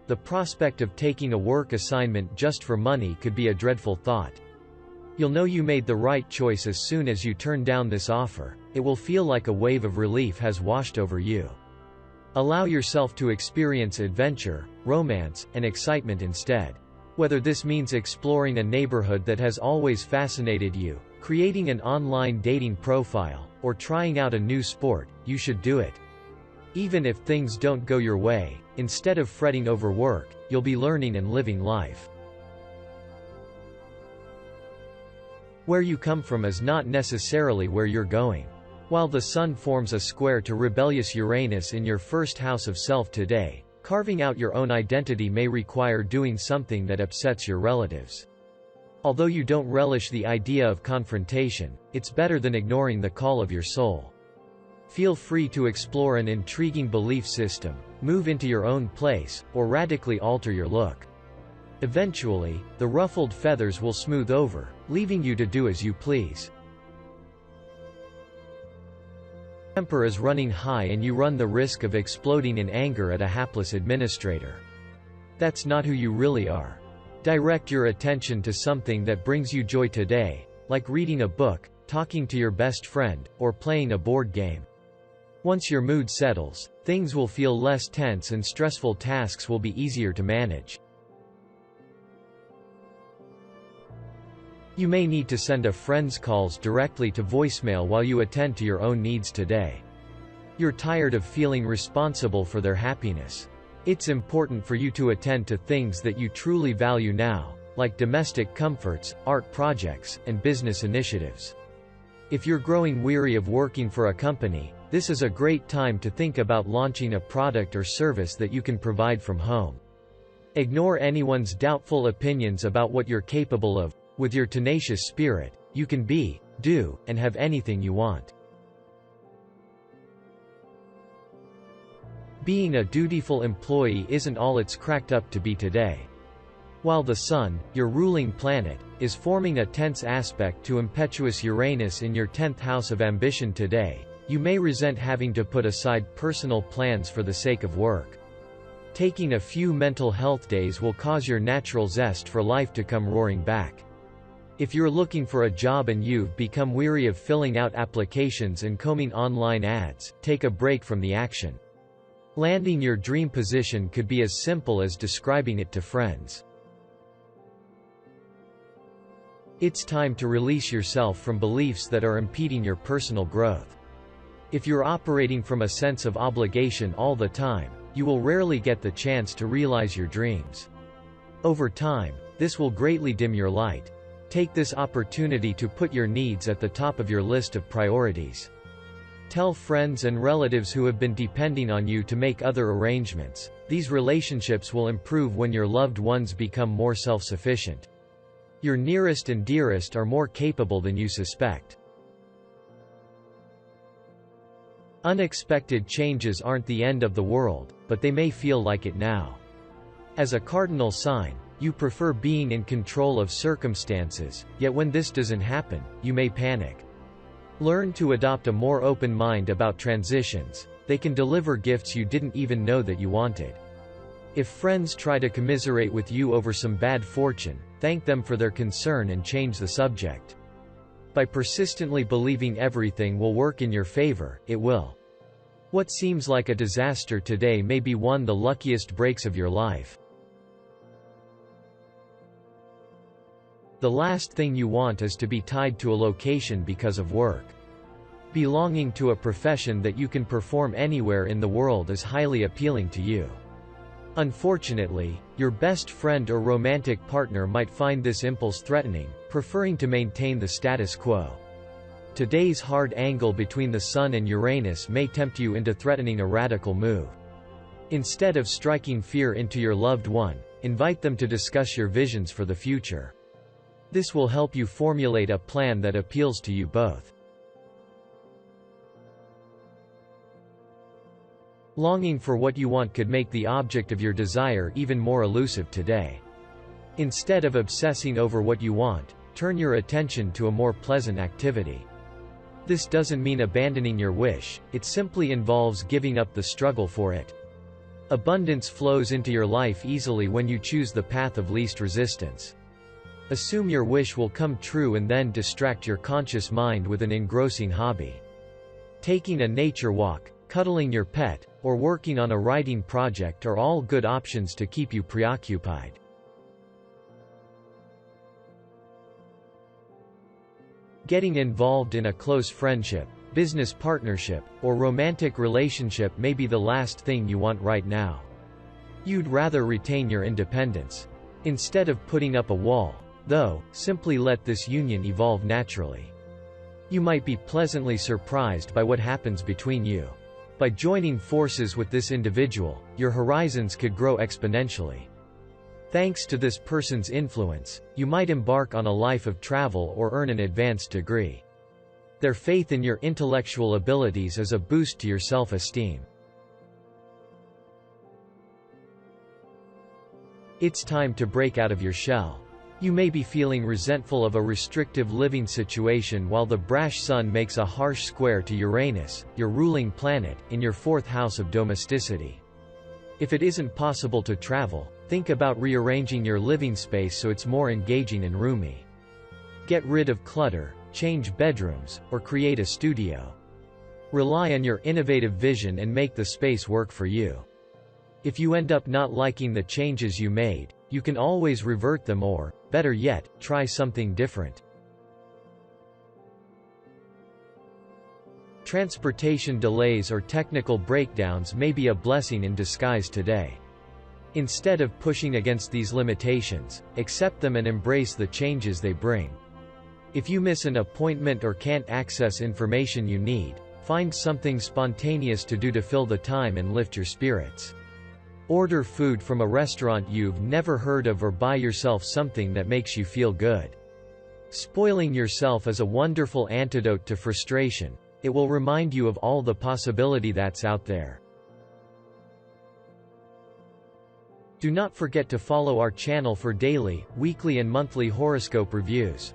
The prospect of taking a work assignment just for money could be a dreadful thought. You'll know you made the right choice as soon as you turn down this offer. It will feel like a wave of relief has washed over you. Allow yourself to experience adventure, romance, and excitement instead. Whether this means exploring a neighborhood that has always fascinated you, creating an online dating profile, or trying out a new sport, you should do it. Even if things don't go your way, instead of fretting over work, you'll be learning and living life. Where you come from is not necessarily where you're going. While the Sun forms a square to rebellious Uranus in your first house of self today, carving out your own identity may require doing something that upsets your relatives. Although you don't relish the idea of confrontation, it's better than ignoring the call of your soul. Feel free to explore an intriguing belief system, move into your own place, or radically alter your look. Eventually, the ruffled feathers will smooth over, leaving you to do as you please. Temper is running high and you run the risk of exploding in anger at a hapless administrator. That's not who you really are. Direct your attention to something that brings you joy today, like reading a book, talking to your best friend, or playing a board game. Once your mood settles, things will feel less tense and stressful tasks will be easier to manage. You may need to send a friend's calls directly to voicemail while you attend to your own needs today. You're tired of feeling responsible for their happiness. It's important for you to attend to things that you truly value now, like domestic comforts, art projects, and business initiatives. If you're growing weary of working for a company, this is a great time to think about launching a product or service that you can provide from home. Ignore anyone's doubtful opinions about what you're capable of. With your tenacious spirit, you can be, do, and have anything you want. Being a dutiful employee isn't all it's cracked up to be today. While the Sun, your ruling planet, is forming a tense aspect to impetuous Uranus in your 10th house of ambition today, you may resent having to put aside personal plans for the sake of work. Taking a few mental health days will cause your natural zest for life to come roaring back. If you're looking for a job and you've become weary of filling out applications and combing online ads, take a break from the action. Landing your dream position could be as simple as describing it to friends. It's time to release yourself from beliefs that are impeding your personal growth. If you're operating from a sense of obligation all the time, you will rarely get the chance to realize your dreams. Over time, this will greatly dim your light. Take this opportunity to put your needs at the top of your list of priorities. Tell friends and relatives who have been depending on you to make other arrangements. These relationships will improve when your loved ones become more self-sufficient. Your nearest and dearest are more capable than you suspect. Unexpected changes aren't the end of the world, but they may feel like it now. As a cardinal sign, you prefer being in control of circumstances, yet when this doesn't happen, you may panic. Learn to adopt a more open mind about transitions. They can deliver gifts you didn't even know that you wanted. If friends try to commiserate with you over some bad fortune, thank them for their concern and change the subject. By persistently believing everything will work in your favor, it will. What seems like a disaster today may be one of the luckiest breaks of your life. The last thing you want is to be tied to a location because of work. Belonging to a profession that you can perform anywhere in the world is highly appealing to you. Unfortunately, your best friend or romantic partner might find this impulse threatening, preferring to maintain the status quo. Today's hard angle between the Sun and Uranus may tempt you into threatening a radical move. Instead of striking fear into your loved one, invite them to discuss your visions for the future. This will help you formulate a plan that appeals to you both. Longing for what you want could make the object of your desire even more elusive today. Instead of obsessing over what you want, turn your attention to a more pleasant activity. This doesn't mean abandoning your wish, it simply involves giving up the struggle for it. Abundance flows into your life easily when you choose the path of least resistance. Assume your wish will come true and then distract your conscious mind with an engrossing hobby. Taking a nature walk, cuddling your pet, or working on a writing project are all good options to keep you preoccupied. Getting involved in a close friendship, business partnership, or romantic relationship may be the last thing you want right now. You'd rather retain your independence. Instead of putting up a wall, though, simply let this union evolve naturally. You might be pleasantly surprised by what happens between you. By joining forces with this individual, your horizons could grow exponentially. Thanks to this person's influence, you might embark on a life of travel or earn an advanced degree. Their faith in your intellectual abilities is a boost to your self-esteem. It's time to break out of your shell. You may be feeling resentful of a restrictive living situation while the brash sun makes a harsh square to Uranus, your ruling planet, in your 4th house of domesticity. If it isn't possible to travel, think about rearranging your living space so it's more engaging and roomy. Get rid of clutter, change bedrooms, or create a studio. Rely on your innovative vision and make the space work for you. If you end up not liking the changes you made, you can always revert them or, better yet, try something different. Transportation delays or technical breakdowns may be a blessing in disguise today. Instead of pushing against these limitations, accept them and embrace the changes they bring. If you miss an appointment or can't access information you need, find something spontaneous to do to fill the time and lift your spirits. Order food from a restaurant you've never heard of or buy yourself something that makes you feel good. Spoiling yourself is a wonderful antidote to frustration. It will remind you of all the possibility that's out there. Do not forget to follow our channel for daily, weekly and monthly horoscope reviews.